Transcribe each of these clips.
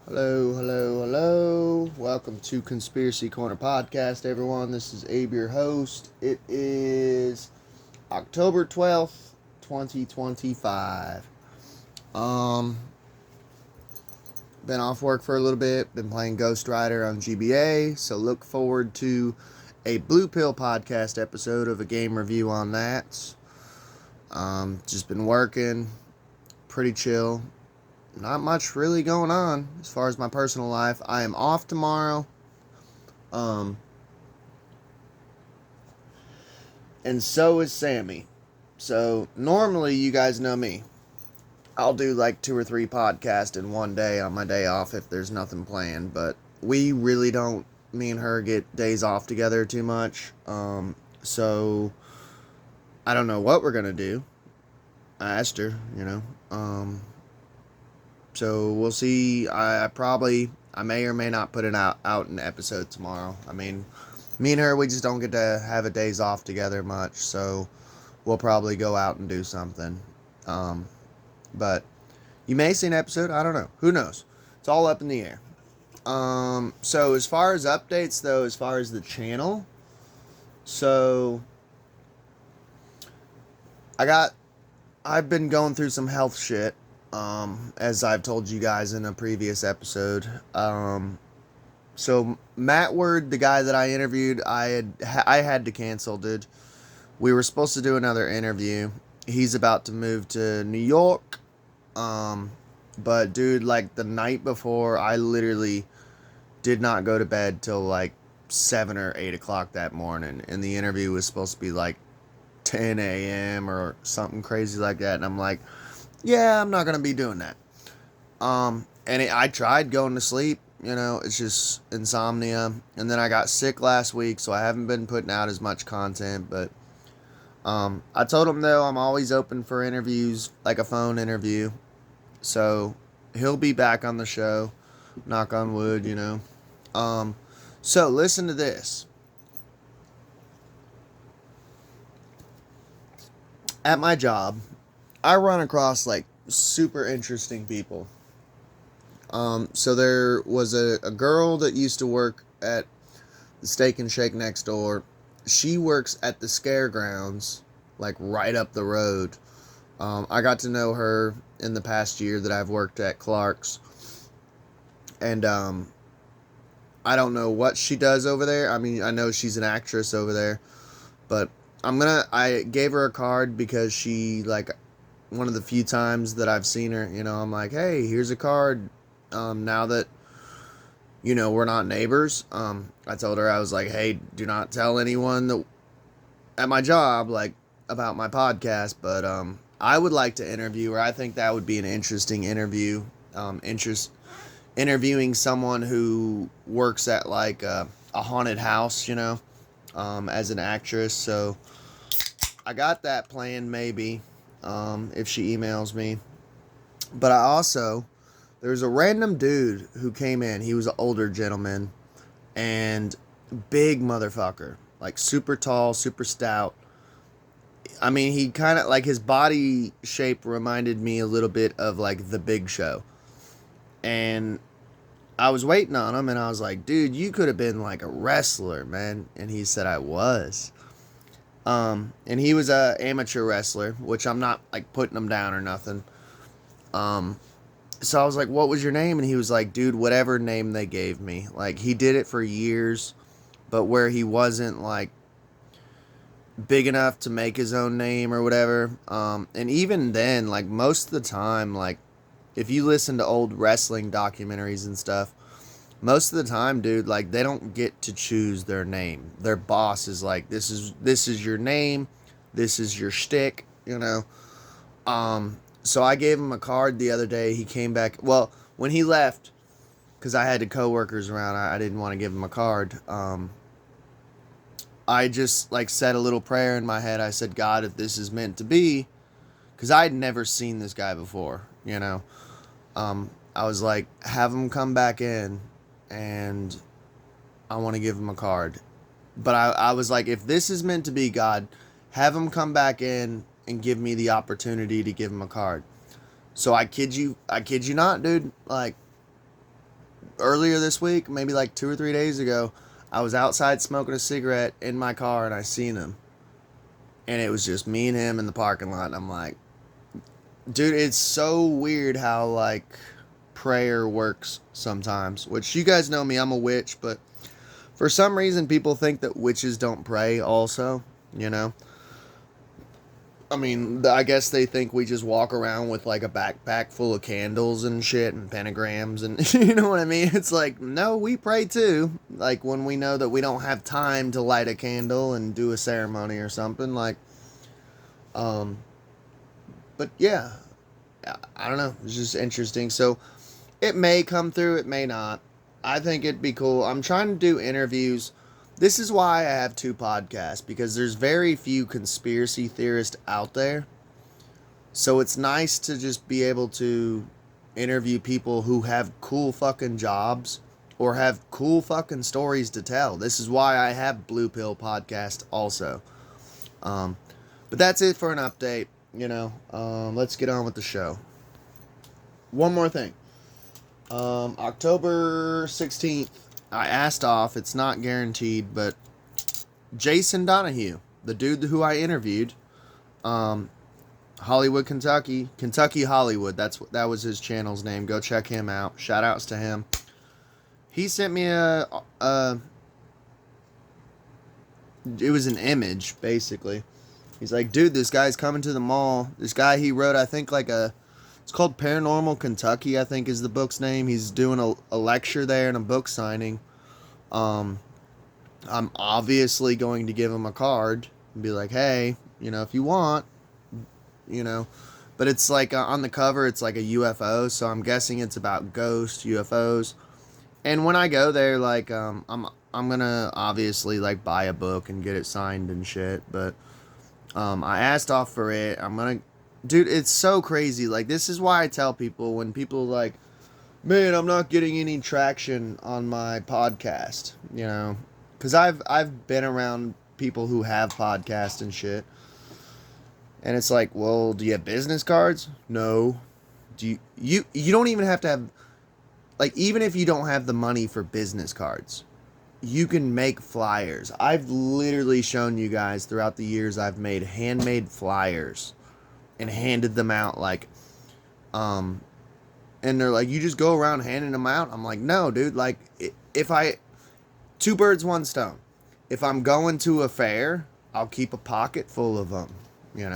Hello, hello, hello. Welcome to Conspiracy Corner Podcast, everyone. This is Abe, your host. It is October 12th, 2025. Um, been off work for a little bit, been playing Ghost Rider on GBA, so look forward to a Blue Pill podcast episode of a game review on that. Just been working, pretty chill. Not much really going on as far as my personal life. I am off tomorrow. And so is Sammy. So normally you guys know me. I'll do like 2 or 3 podcasts in one day on my day off if there's nothing planned. But we really don't, me and her get days off together too much. So I don't know what we're going to do. I asked her. So we'll see. I may or may not put it out an episode tomorrow. I mean, me and her, we just don't get to have a days off together much, so we'll probably go out and do something. But you may see an episode. I don't know. Who knows? It's all up in the air. So as far as updates, though, as far as the channel, so I've been going through some health shit. As I've told you guys in a previous episode. So Matt Word, the guy that I interviewed, I had to cancel, dude. We were supposed to do another interview. He's about to move to New York. But dude, like the night before, I literally did not go to bed till like 7 or 8 o'clock that morning. And the interview was supposed to be like 10 a.m. or something crazy like that. And I'm like, yeah, I'm not going to be doing that. I tried going to sleep, it's just insomnia. And then I got sick last week, so I haven't been putting out as much content. But I told him, though, I'm always open for interviews, like a phone interview. So he'll be back on the show, knock on wood, So listen to this. At my job, I run across like super interesting people. So there was a girl that used to work at the Steak and Shake next door. She works at the Scaregrounds, like right up the road. I got to know her in the past year that I've worked at Clark's. And I don't know what she does over there. I mean, I know she's an actress over there. But I gave her a card because she, like, one of the few times that I've seen her, I'm like, hey, here's a card. Now that, we're not neighbors, I told her, I was like, hey, do not tell anyone that at my job, like, about my podcast, but, I would like to interview her. I think that would be an interesting interview, interviewing someone who works at, like, a haunted house, as an actress, so I got that planned, maybe, if she emails me. But there's a random dude who came in. He was an older gentleman and big motherfucker, like super tall, super stout. I mean, he kind of, like, his body shape reminded me a little bit of like The Big Show. And I was waiting on him and I was like, dude, you could have been like a wrestler, man. And he said I was. And he was a amateur wrestler, which I'm not like putting him down or nothing. So I was like, what was your name? And he was like, dude, whatever name they gave me. Like, he did it for years, but where he wasn't like big enough to make his own name or whatever. And even then, like, most of the time, like, if you listen to old wrestling documentaries and stuff, most of the time, dude, like, they don't get to choose their name. Their boss is like, this is your name, this is your shtick, So I gave him a card the other day. He came back. Well, when he left, because I had the coworkers around, I didn't want to give him a card. I just, like, said a little prayer in my head. I said, God, if this is meant to be, because I had never seen this guy before, I was like, have him come back in, and I want to give him a card. But I was like, if this is meant to be, God, have him come back in and give me the opportunity to give him a card. So I kid you not, dude. Like, earlier this week, maybe like 2 or 3 days ago, I was outside smoking a cigarette in my car and I seen him. And it was just me and him in the parking lot. And I'm like, dude, it's so weird how, like, prayer works sometimes. Which, you guys know me, I'm a witch. But for some reason, people think that witches don't pray also, you know? I mean, I guess they think we just walk around with, like, a backpack full of candles and shit and pentagrams and, you know what I mean? It's like, no, we pray too. Like, when we know that we don't have time to light a candle and do a ceremony or something, like, but yeah, I don't know. It's just interesting. So it may come through, it may not. I think it'd be cool. I'm trying to do interviews. This is why I have 2 podcasts, because there's very few conspiracy theorists out there. So it's nice to just be able to interview people who have cool fucking jobs or have cool fucking stories to tell. This is why I have Blue Pill Podcast also. But that's it for an update. Let's get on with the show. One more thing. October 16th, I asked off. It's not guaranteed, but Jason Donahue, the dude who I interviewed, Hollywood, Kentucky Hollywood. That was his channel's name. Go check him out. Shout outs to him. He sent me it was an image, basically. He's like, dude, this guy's coming to the mall. This guy, he wrote, I think, it's called Paranormal Kentucky, I think is the book's name. He's doing a lecture there and a book signing. I'm obviously going to give him a card and be like, hey, if you want, But it's like, on the cover, it's like a UFO, so I'm guessing it's about ghosts, UFOs. And when I go there, like, I'm gonna obviously, like, buy a book and get it signed and shit, but I asked off for it. Dude, it's so crazy. Like, this is why I tell people when people like, man, I'm not getting any traction on my podcast, because I've been around people who have podcasts and shit, and it's like, well, do you have business cards? No. Do you don't even have to have, like, even if you don't have the money for business cards, you can make flyers. I've literally shown you guys throughout the years I've made handmade flyers and handed them out, like, and they're like, you just go around handing them out? I'm like, no, dude, like, if 2 birds, 1 stone. If I'm going to a fair, I'll keep a pocket full of them, here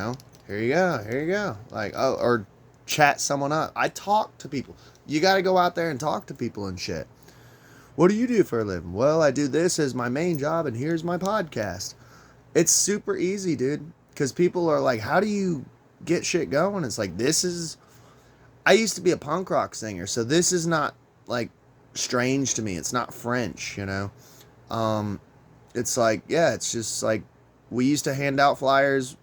you go, like, or chat someone up. I talk to people. You got to go out there and talk to people and shit. What do you do for a living? Well, I do this as my main job, and here's my podcast. It's super easy, dude, because people are like, how do you get shit going? It's like, I used to be a punk rock singer, so this is not, like, strange to me. It's not French, It's like, yeah, it's just like, we used to hand out flyers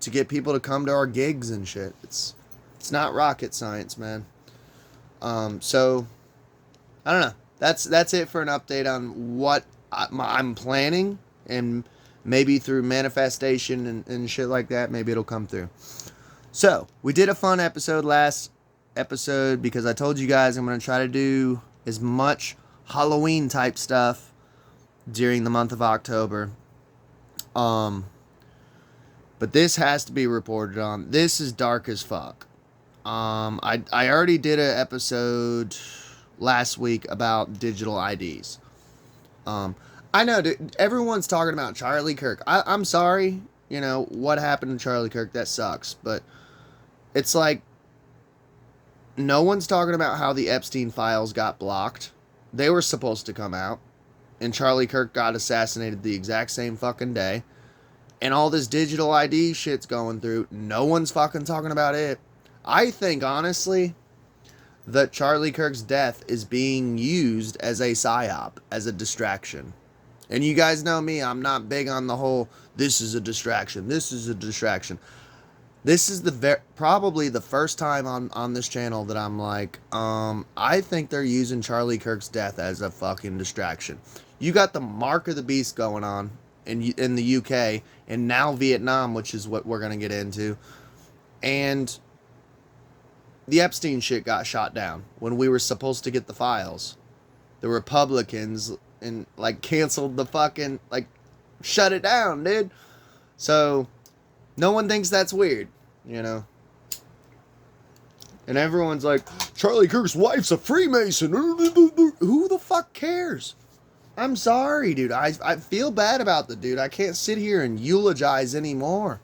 to get people to come to our gigs and shit. It's not rocket science, man. So, I don't know. That's it for an update on what I'm planning, and maybe through manifestation and shit like that, maybe it'll come through. So, we did a fun episode last episode because I told you guys I'm going to try to do as much Halloween type stuff during the month of October. But this has to be reported on. This is dark as fuck. I already did an episode last week about digital IDs. I know, dude, everyone's talking about Charlie Kirk. I'm sorry, what happened to Charlie Kirk. That sucks. But it's like, no one's talking about how the Epstein files got blocked. They were supposed to come out, and Charlie Kirk got assassinated the exact same fucking day. And all this digital ID shit's going through. No one's fucking talking about it. I think, honestly, that Charlie Kirk's death is being used as a psyop, as a distraction. And you guys know me, I'm not big on the whole, this is a distraction, this is a distraction. This is probably the first time on this channel that I'm like, I think they're using Charlie Kirk's death as a fucking distraction. You got the Mark of the Beast going on in the UK, and now Vietnam, which is what we're going to get into. And the Epstein shit got shot down when we were supposed to get the files. the Republicans and like canceled the fucking, like, shut it down, dude. So no one thinks that's weird, you know. And everyone's like, Charlie Kirk's wife's a Freemason. Who the fuck cares? I'm sorry, dude. I feel bad about the dude. I can't sit here and eulogize anymore.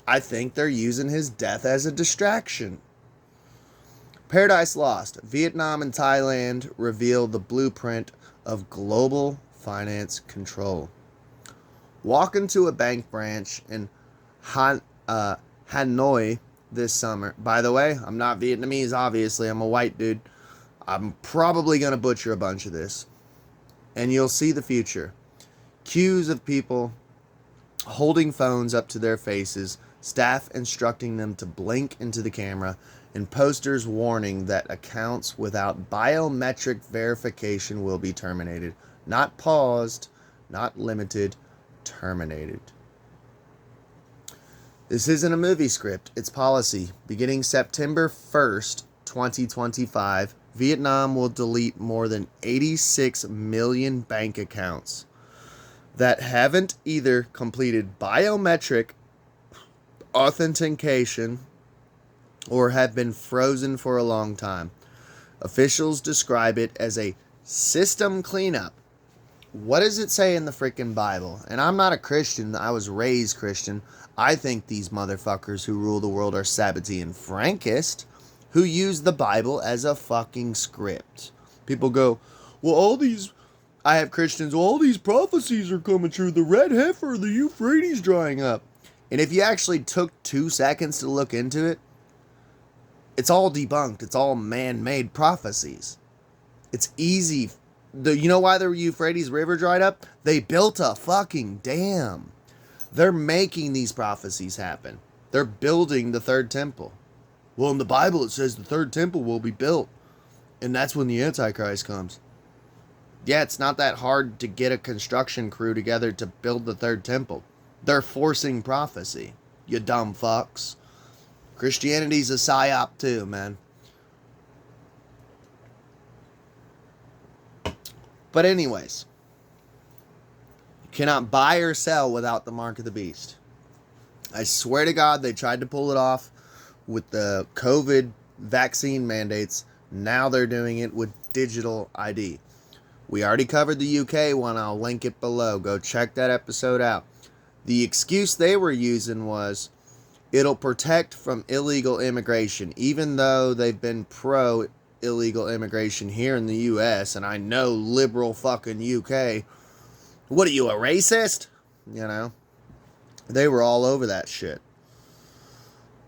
I think they're using his death as a distraction. Paradise Lost. Vietnam and Thailand reveal the blueprint of global finance control. Walk into a bank branch in Hanoi this summer. By the way, I'm not Vietnamese, obviously. I'm a white dude. I'm probably going to butcher a bunch of this. And you'll see the future. Queues of people holding phones up to their faces, staff instructing them to blink into the camera, and posters warning that accounts without biometric verification will be terminated. Not paused, not limited, terminated. This isn't a movie script, it's policy. Beginning September 1st, 2025, Vietnam will delete more than 86 million bank accounts that haven't either completed biometric authentication or have been frozen for a long time. Officials describe it as a system cleanup. What does it say in the freaking Bible? And I'm not a Christian. I was raised Christian. I think these motherfuckers who rule the world are Sabbaty and Frankist, who use the Bible as a fucking script. People go, well, I have Christians, well, all these prophecies are coming true. The red heifer, the Euphrates drying up. And if you actually took 2 seconds to look into it, it's all debunked. It's all man-made prophecies. It's easy. You know why the Euphrates River dried up? They built a fucking dam. They're making these prophecies happen. They're building the third temple. Well, in the Bible it says the third temple will be built. And that's when the Antichrist comes. Yeah, it's not that hard to get a construction crew together to build the third temple. They're forcing prophecy. You dumb fucks. Christianity's a psyop too, man. But anyways, you cannot buy or sell without the mark of the beast. I swear to God, they tried to pull it off with the COVID vaccine mandates. Now they're doing it with digital ID. We already covered the UK one. I'll link it below. Go check that episode out. The excuse they were using was it'll protect from illegal immigration, even though they've been pro illegal immigration here in the US, and I know liberal fucking UK. What are you, a racist? You know, they were all over that shit.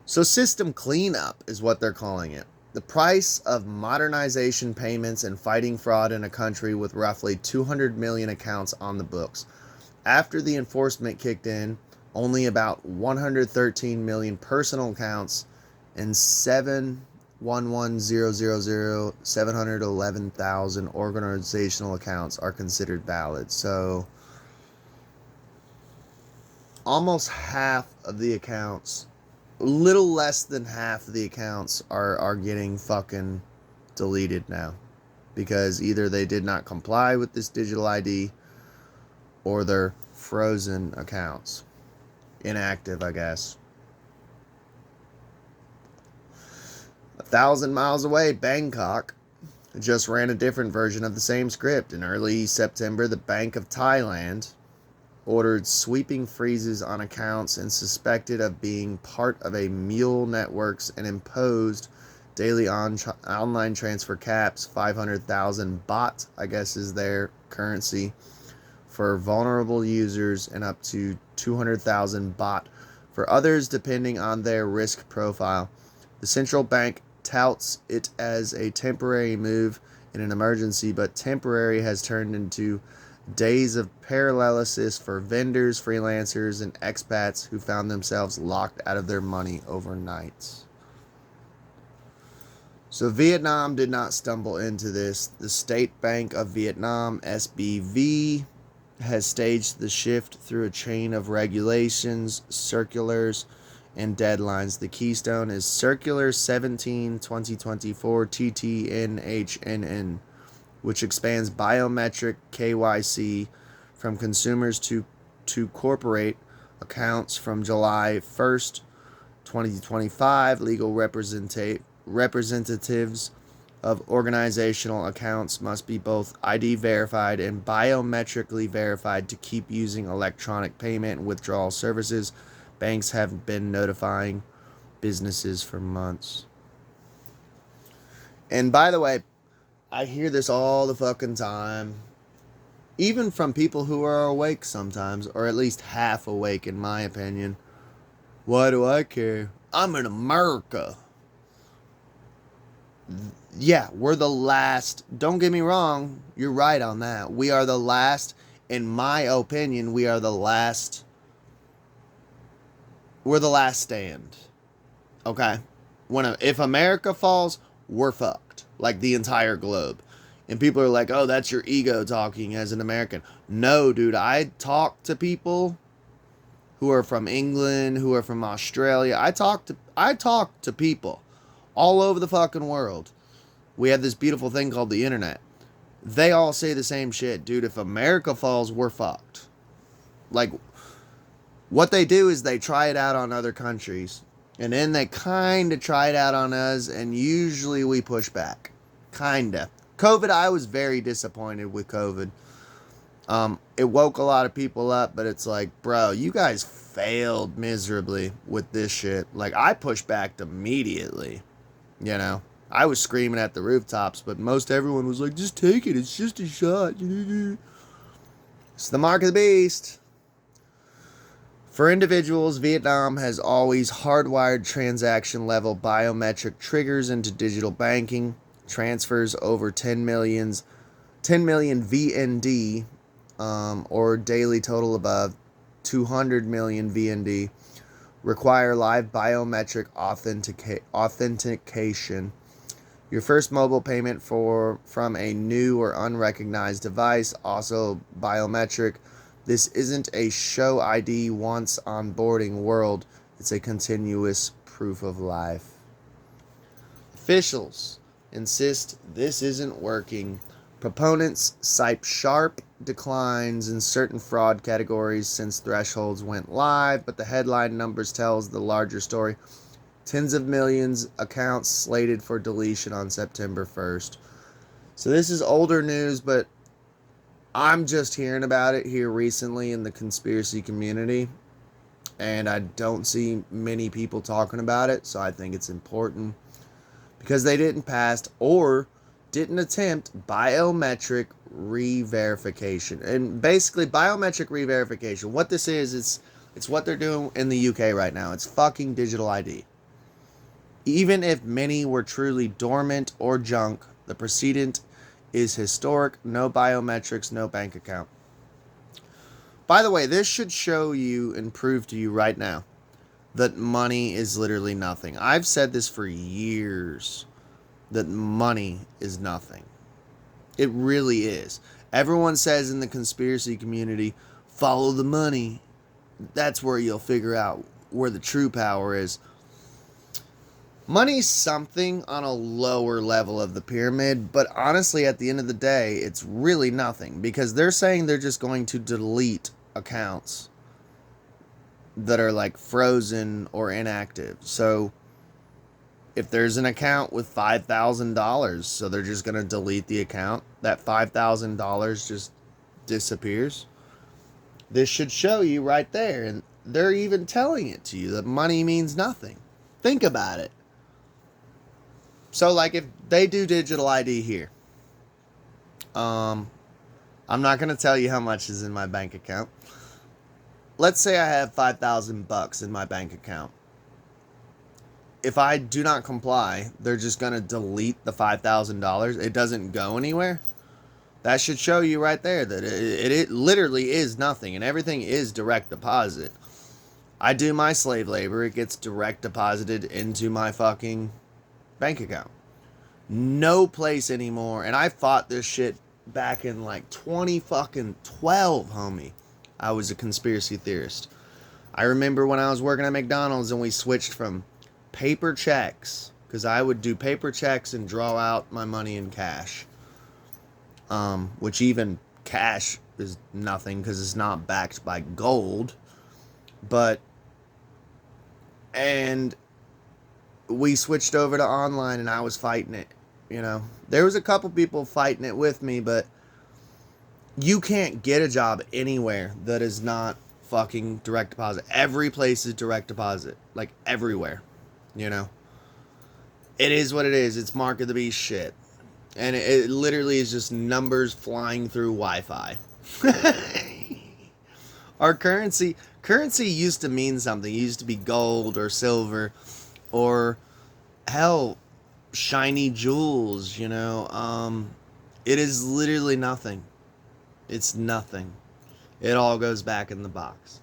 So system cleanup is what they're calling it. The price of modernization payments and fighting fraud in a country with roughly 200 million accounts on the books. After the enforcement kicked in, only about 113 million personal accounts and 711,000 organizational accounts are considered valid. So almost half of the accounts, little less than half of the accounts are getting fucking deleted now, because either they did not comply with this digital ID or they're frozen accounts. Inactive, I guess. 1,000 miles away, Bangkok just ran a different version of the same script. In early September, the Bank of Thailand ordered sweeping freezes on accounts and suspected of being part of a mule networks and imposed daily online transfer caps. 500,000 baht, I guess, is their currency, for vulnerable users, and up to 200,000 baht for others, depending on their risk profile. The central bank touts it as a temporary move in an emergency, but temporary has turned into days of paralysis for vendors, freelancers, and expats who found themselves locked out of their money overnight. So Vietnam did not stumble into this. The State Bank of Vietnam, SBV, has staged the shift through a chain of regulations, circulars, and deadlines. The keystone is Circular 17/2024 TTNHNN, which expands biometric KYC from consumers to corporate accounts from July 1st, 2025. Legal representatives of organizational accounts must be both ID verified and biometrically verified to keep using electronic payment and withdrawal services. Banks have been notifying businesses for months. And by the way, I hear this all the fucking time, even from people who are awake sometimes, or at least half awake in my opinion. Why do I care? I'm in America. Yeah, we're the last. Don't get me wrong. You're right on that. We are the last. In my opinion, we are the last. We're the last stand. Okay? If America falls, we're fucked. Like the entire globe. And people are like, oh, that's your ego talking as an American. No, dude. I talk to people who are from England, who are from Australia. I talk to people all over the fucking world. We have this beautiful thing called the internet. They all say the same shit. Dude, if America falls, we're fucked. Like, what they do is they try it out on other countries. And then they kind of try it out on us. And usually we push back. Kind of. COVID, I was very disappointed with COVID. It woke a lot of people up. But it's like, bro, you guys failed miserably with this shit. Like, I pushed back immediately. You know, I was screaming at the rooftops, but most everyone was like, just take it. It's just a shot. It's the mark of the beast. For individuals, Vietnam has always hardwired transaction level biometric triggers into digital banking. Transfers over 10 million VND, or daily total above 200 million VND, require live biometric authentication. Your first mobile payment from a new or unrecognized device, also biometric. This isn't a show ID once onboarding world. It's a continuous proof of life. Officials insist this isn't working. Proponents cite sharp declines in certain fraud categories since thresholds went live, but the headline numbers tells the larger story. Tens of millions accounts slated for deletion on September 1st. So this is older news, but I'm just hearing about it here recently in the conspiracy community, and I don't see many people talking about it, so I think it's important because they didn't pass or didn't attempt biometric re-verification. And basically, biometric re-verification, what this is, it's what they're doing in the UK right now. It's fucking digital ID. Even if many were truly dormant or junk, the precedent is historic. No biometrics, no bank account. By the way, this should show you and prove to you right now that money is literally nothing. I've said this for years, that money is nothing. It really is. Everyone says in the conspiracy community, follow the money. That's where you'll figure out where the true power is. Money's something on a lower level of the pyramid, but honestly, at the end of the day, it's really nothing, because they're saying they're just going to delete accounts that are like frozen or inactive. So if there's an account with $5,000, so they're just going to delete the account, that $5,000 just disappears. This should show you right there, and they're even telling it to you that money means nothing. Think about it. So, like, if they do digital ID here, I'm not going to tell you how much is in my bank account. Let's say I have $5,000 in my bank account. If I do not comply, they're just going to delete the $5,000. It doesn't go anywhere. That should show you right there that it literally is nothing, and everything is direct deposit. I do my slave labor, it gets direct deposited into my fucking bank account. No place anymore. And I fought this shit back in like 2012, homie. I was a conspiracy theorist. I remember when I was working at McDonald's and we switched from paper checks, because I would do paper checks and draw out my money in cash. which even cash is nothing because it's not backed by gold. But, and we switched over to online and I was fighting it. You know, there was a couple people fighting it with me, but you can't get a job anywhere that is not fucking direct deposit. Every place is direct deposit, like everywhere. You know, it is what it is. It's mark of the beast shit, and it literally is just numbers flying through Wi-Fi. Our currency used to mean something. It used to be gold or silver, or hell, shiny jewels. You know, it is literally nothing. It's nothing. It all goes back in the box.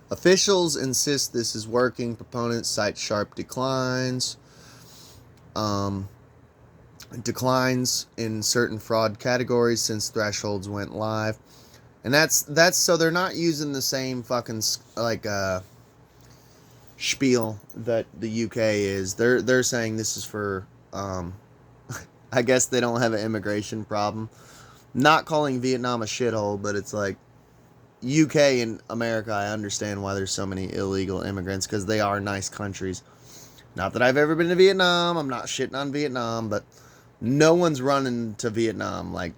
Officials insist this is working. Proponents cite sharp declines. Declines in certain fraud categories since thresholds went live. And that's so they're not using the same fucking like spiel that the UK is. They're saying this is for I guess they don't have an immigration problem. Not calling Vietnam a shithole, but it's like UK and America, I understand why there's so many illegal immigrants because they are nice countries. Not that I've ever been to Vietnam. I'm not shitting on Vietnam, but no one's running to Vietnam like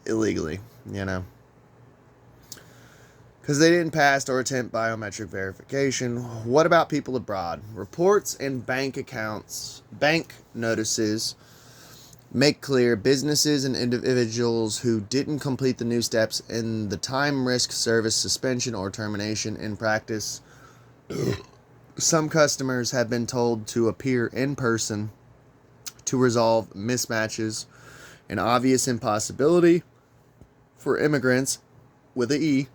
illegally, you know. Because they didn't pass or attempt biometric verification. What about people abroad? Reports and bank notices make clear businesses and individuals who didn't complete the new steps in the time risk service suspension or termination. In practice, some customers have been told to appear in person to resolve mismatches, an obvious impossibility for immigrants with an E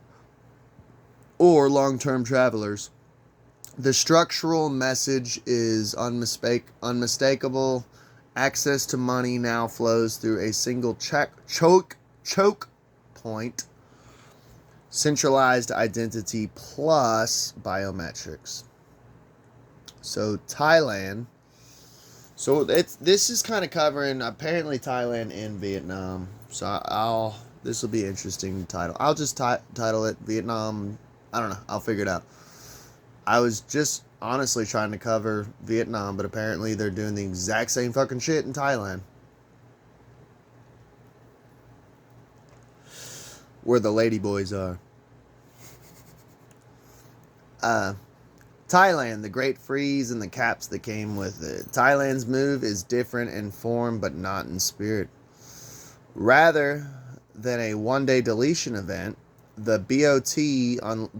or long-term travelers. The structural message is unmistakable. Access to money now flows through a single choke point. Centralized identity plus biometrics. So Thailand. So this is kind of covering apparently Thailand and Vietnam. So this will be interesting title. I'll just title it Vietnam. I don't know. I'll figure it out. I was just honestly trying to cover Vietnam, but apparently they're doing the exact same fucking shit in Thailand. Where the ladyboys are. Thailand, the Great Freeze and the caps that came with it. Thailand's move is different in form, but not in spirit. Rather than a one-day deletion event, the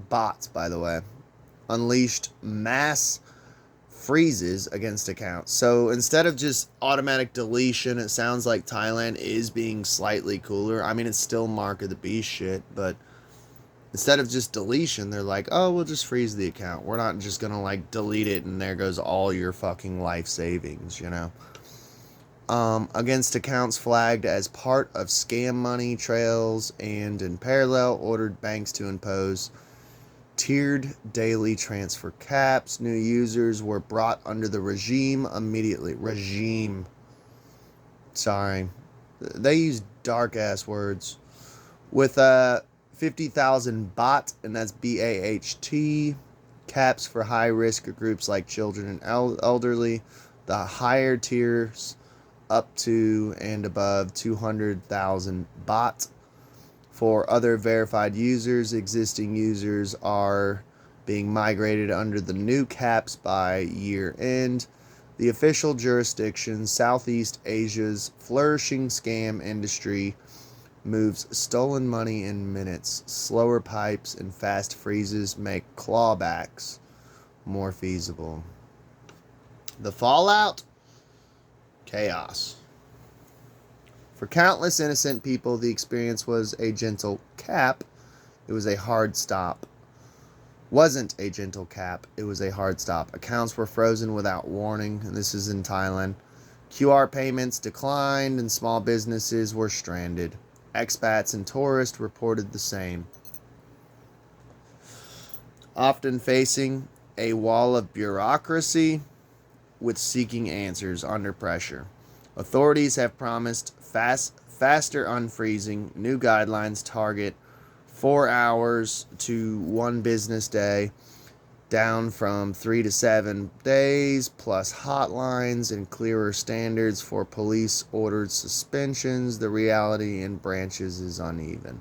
bots, by the way, unleashed mass freezes against accounts. So instead of just automatic deletion, it sounds like Thailand is being slightly cooler. I mean, it's still mark of the beast shit, but instead of just deletion, they're like, oh, we'll just freeze the account. We're not just gonna like delete it and there goes all your fucking life savings, you know. Against accounts flagged as part of scam money trails, and in parallel ordered banks to impose tiered daily transfer caps. New users were brought under the regime immediately. Sorry. They use dark ass words. With 50,000 baht, and that's BAHT, caps for high risk groups like children and elderly. The higher tiers up to and above 200,000 baht. For other verified users, existing users are being migrated under the new caps by year end. The official jurisdiction, Southeast Asia's flourishing scam industry, moves stolen money in minutes. Slower pipes and fast freezes make clawbacks more feasible. The fallout? Chaos. For countless innocent people, the experience was a gentle cap. It was a hard stop. Wasn't a gentle cap. It was a hard stop. Accounts were frozen without warning, and this is in Thailand. QR payments declined, and small businesses were stranded. Expats and tourists reported the same. Often facing a wall of bureaucracy, with seeking answers under pressure. Authorities have promised faster unfreezing. New guidelines target 4 hours to 1 business day, down from 3 to 7 days, plus hotlines and clearer standards for police ordered suspensions. The reality in branches is uneven.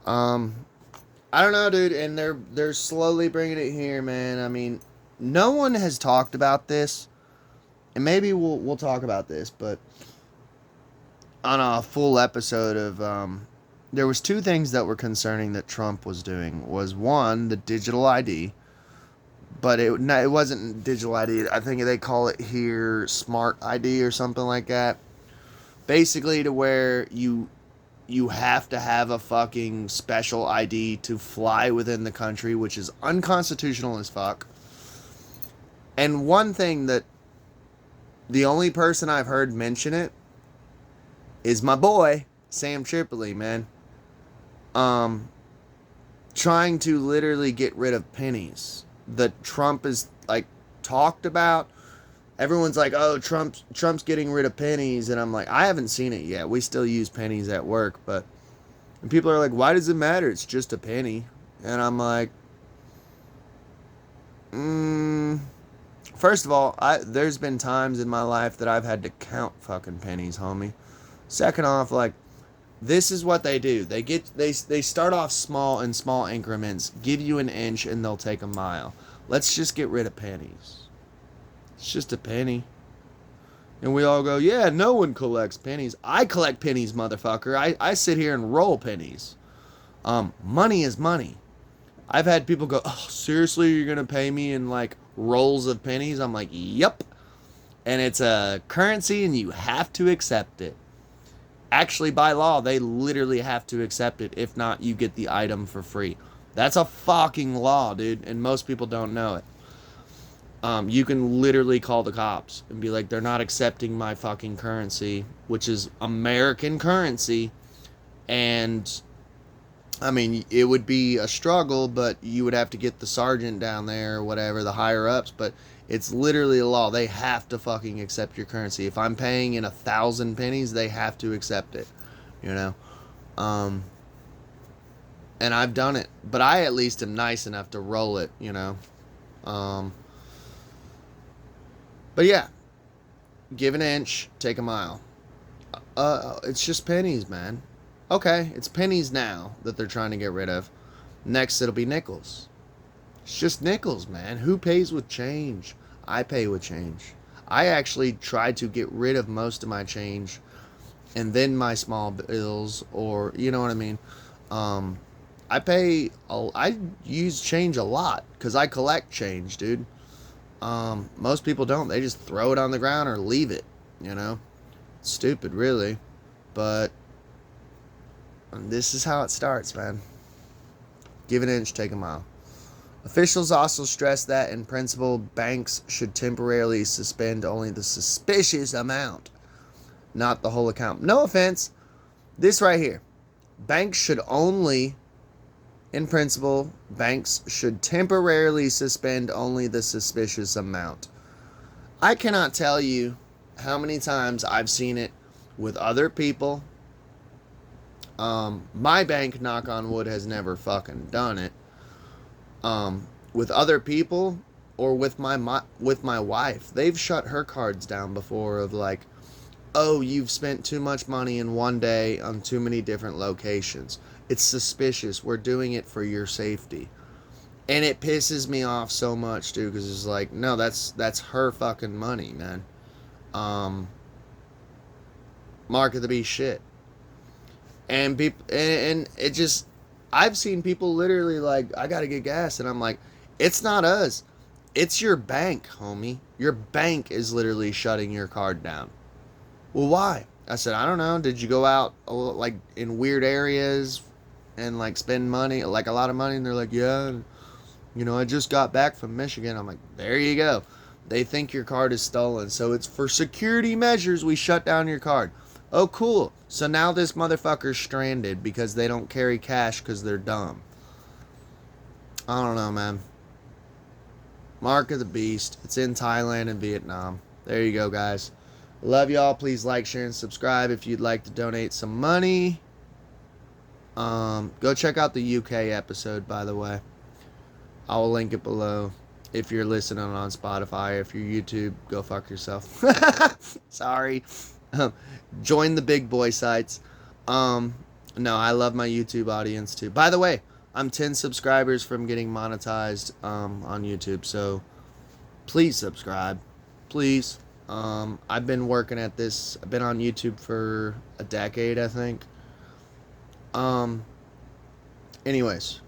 I don't know, dude, and they're slowly bringing it here, man. I mean, no one has talked about this, and maybe we'll talk about this, but on a full episode of there was 2 things that were concerning that Trump was doing. Was one, the digital ID, but it wasn't digital ID. I think they call it here smart ID or something like that. Basically, to where you have to have a fucking special ID to fly within the country, which is unconstitutional as fuck. And one thing that the only person I've heard mention it is my boy, Sam Tripoli, man. Trying to literally get rid of pennies that Trump is like talked about. Everyone's like, oh, Trump's getting rid of pennies, and I'm like, I haven't seen it yet. We still use pennies at work, but and people are like, why does it matter? It's just a penny. And I'm like, first of all, there's been times in my life that I've had to count fucking pennies, homie. Second off, like, this is what they do. They start off small in small increments, give you an inch, and they'll take a mile. Let's just get rid of pennies. It's just a penny. And we all go, yeah, no one collects pennies. I collect pennies, motherfucker. I sit here and roll pennies. Money is money. I've had people go, oh, seriously, you're going to pay me in, like, rolls of pennies? I'm like, yep. And it's a currency, and you have to accept it. Actually, by law, they literally have to accept it. If not, you get the item for free. That's a fucking law, dude. And most people don't know it. You can literally call the cops and be like, they're not accepting my fucking currency, which is American currency. And, I mean, it would be a struggle, but you would have to get the sergeant down there or whatever, the higher ups. But it's literally a law. They have to fucking accept your currency. If I'm paying in 1,000 pennies, they have to accept it, you know? And I've done it, but I at least am nice enough to roll it, you know? But yeah, give an inch, take a mile. It's just pennies, man. Okay, it's pennies now that they're trying to get rid of. Next, it'll be nickels. It's just nickels, man. Who pays with change? I pay with change. I actually try to get rid of most of my change and then my small bills, or, you know what I mean? I use change a lot because I collect change, dude. Most people don't. They just throw it on the ground or leave it, you know? It's stupid, really. But this is how it starts, man. Give an inch, take a mile. Officials also stress that, in principle, banks should temporarily suspend only the suspicious amount, not the whole account. No offense. This right here. Banks should only, in principle, banks should temporarily suspend only the suspicious amount. I cannot tell you how many times I've seen it with other people. My bank, knock on wood, has never fucking done it. With other people or with my wife, they've shut her cards down before of like, oh, you've spent too much money in one day on too many different locations. It's suspicious. We're doing it for your safety. And it pisses me off so much, dude, because it's like, no, that's her fucking money, man. Mark of the beast shit. And people, and it just, I've seen people literally like, I gotta get gas, and I'm like, it's not us. It's your bank, homie. Your bank is literally shutting your card down. Well, why? I said, I don't know. Did you go out like in weird areas and like spend money, like a lot of money? And they're like, yeah, you know, I just got back from Michigan. I'm like, there you go. They think your card is stolen. So it's for security measures. We shut down your card. Oh, cool. So now this motherfucker's stranded because they don't carry cash because they're dumb. I don't know, man. Mark of the Beast. It's in Thailand and Vietnam. There you go, guys. Love y'all. Please like, share, and subscribe if you'd like to donate some money. Go check out the UK episode, by the way. I will link it below. If you're listening on Spotify, if you're YouTube, go fuck yourself. Sorry. Join the big boy sites. No, I love my YouTube audience too. By the way, I'm 10 subscribers from getting monetized on YouTube, so please subscribe. Please. I've been working at this. I've been on YouTube for a decade, I think. Anyways.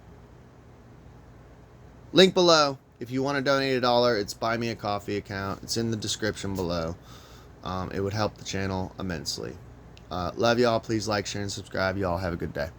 Link below. If you want to donate $1, it's Buy Me a Coffee account. It's in the description below. It would help the channel immensely. Love y'all. Please like, share, and subscribe. Y'all have a good day.